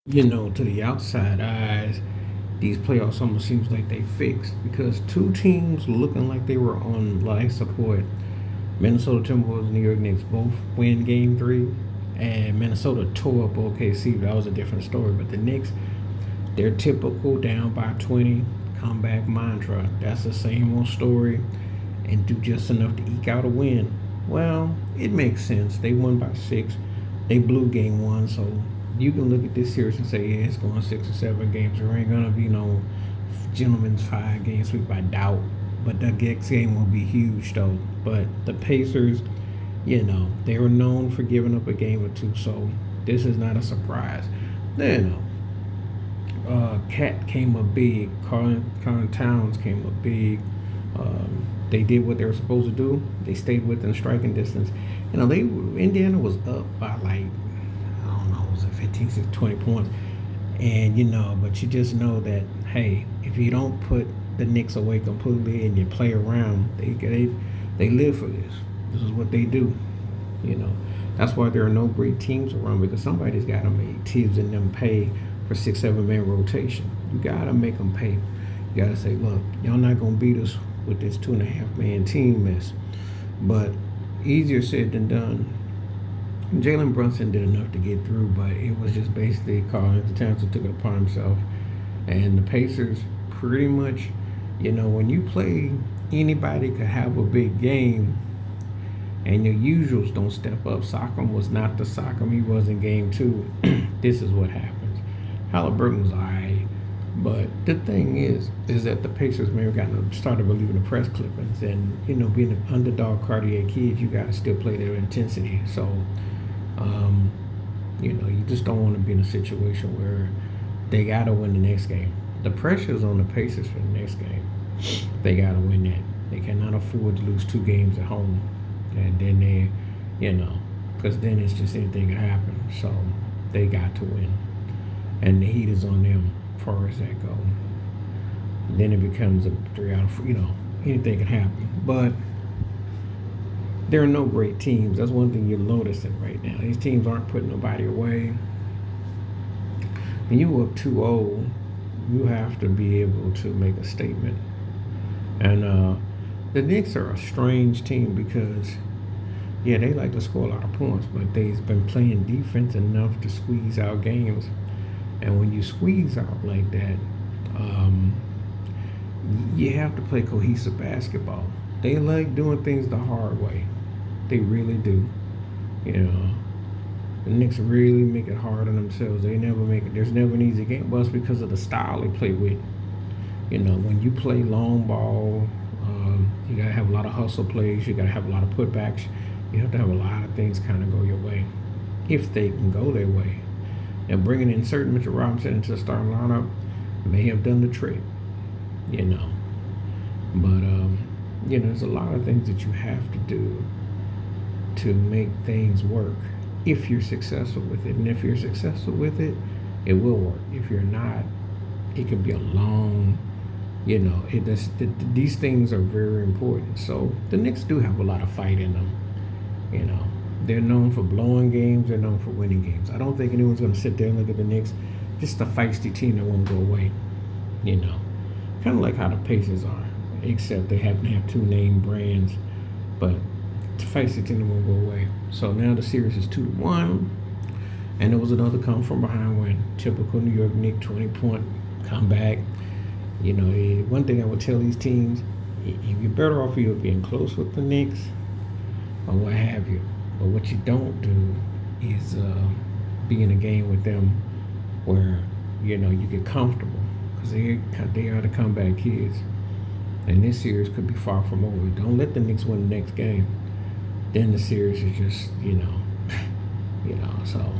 To the outside eyes, these playoffs almost seems like they fixed because two teams looking like they were on life support. Minnesota Timberwolves and New York Knicks both win game three, and Minnesota tore up OKC. That was a different story. But the Knicks, their typical down by 20 comeback mantra. That's the same old story, and do just enough to eke out a win. Well, it makes sense. They won by six. They blew game one, so you can look at this series and say, yeah, it's going 6 or 7 games. There ain't gonna be no gentleman's 5 game sweep. I doubt, but the next game will be huge though. But the Pacers, they were known for giving up a game or two, so this is not a surprise. You know, Cat came up big. Carlin Towns came up big. They did what they were supposed to do. They stayed within striking distance. Indiana was up by like, I don't know, was it 15, 20 points? And but you just know that, hey, if you don't put the Knicks away completely and you play around, they live for this. This is what they do. You know, that's why there are no great teams around, because somebody's got to make Tibbs and them pay for 6, 7 man rotation. You got to make them pay. You got to say, look, y'all not gonna beat us with this 2.5 man team mess. But easier said than done. Jalen Brunson did enough to get through, but it was just basically Carl Towns who took it upon himself. And the Pacers pretty much, when you play anybody could have a big game and your usuals don't step up. Siakam was not the Siakam he was in game two. This is what happens. Halliburton was all right. But the thing is that the Pacers may have started believing the press clippings, and being an underdog Cartier kids, you got to still play their intensity. So, you just don't want to be in a situation where they got to win the next game. The pressure's on the Pacers for the next game. They got to win that. They cannot afford to lose 2 games at home, and then because then it's just anything can happen. So they got to win, and the heat is on them. Far as that goes, then it becomes a 3 out of 4. Anything can happen. But there are no great teams. That's one thing you're noticing right now. These teams aren't putting nobody away. When you up 2-0, you have to be able to make a statement. And the Knicks are a strange team because, yeah, they like to score a lot of points, but they've been playing defense enough to squeeze out games. And when you squeeze out like that, you have to play cohesive basketball. They like doing things the hard way. They really do. The Knicks really make it hard on themselves. They never make it. There's never an easy game. Well, it's because of the style they play with. When you play long ball, you got to have a lot of hustle plays. You got to have a lot of putbacks. You have to have a lot of things kind of go your way, if they can go their way. And bringing in certain Mitchell Robinson into the starting lineup may have done the trick, But, there's a lot of things that you have to do to make things work if you're successful with it. And if you're successful with it, it will work. If you're not, it could be a long, these things are very important. So the Knicks do have a lot of fight in them, They're known for blowing games. They're known for winning games. I don't think anyone's going to sit there and look at the Knicks. Just a feisty team that won't go away. Kind of like how the Pacers are, except they happen to have 2 name brands. But it's a feisty team that won't go away. So now the series is 2-1. And there was another come from behind win. Typical New York Knicks 20-point comeback. One thing I would tell these teams, you're better off either being close with the Knicks or what have you. But what you don't do is be in a game with them where you get comfortable, because they are the comeback kids, and this series could be far from over. Don't let the Knicks win the next game. Then the series is just So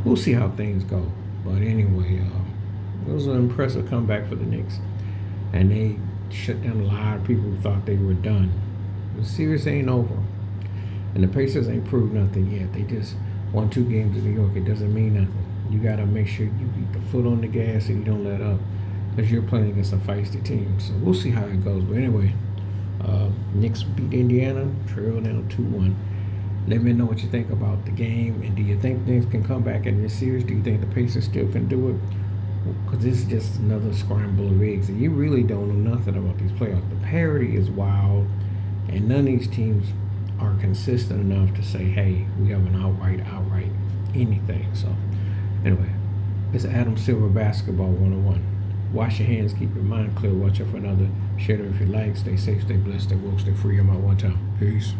we'll see how things go. But anyway, it was an impressive comeback for the Knicks, and they shut down a lot of people who thought they were done. The series ain't over. And the Pacers ain't proved nothing yet. They just won 2 games in New York. It doesn't mean nothing. You got to make sure you keep the foot on the gas and you don't let up, because you're playing against a feisty team. So we'll see how it goes. But anyway, Knicks beat Indiana, trail down 2-1. Let me know what you think about the game, and do you think things can come back in this series? Do you think the Pacers still can do it? Because this is just another scramble of eggs, and you really don't know nothing about these playoffs. The parity is wild, and none of these teams are consistent enough to say, "Hey, we have an outright anything." So, anyway, it's Adam Silver Basketball 101. Wash your hands, keep your mind clear, watch out for another. Share it if you like. Stay safe, stay blessed, stay woke, stay free. I'm out one time. Peace.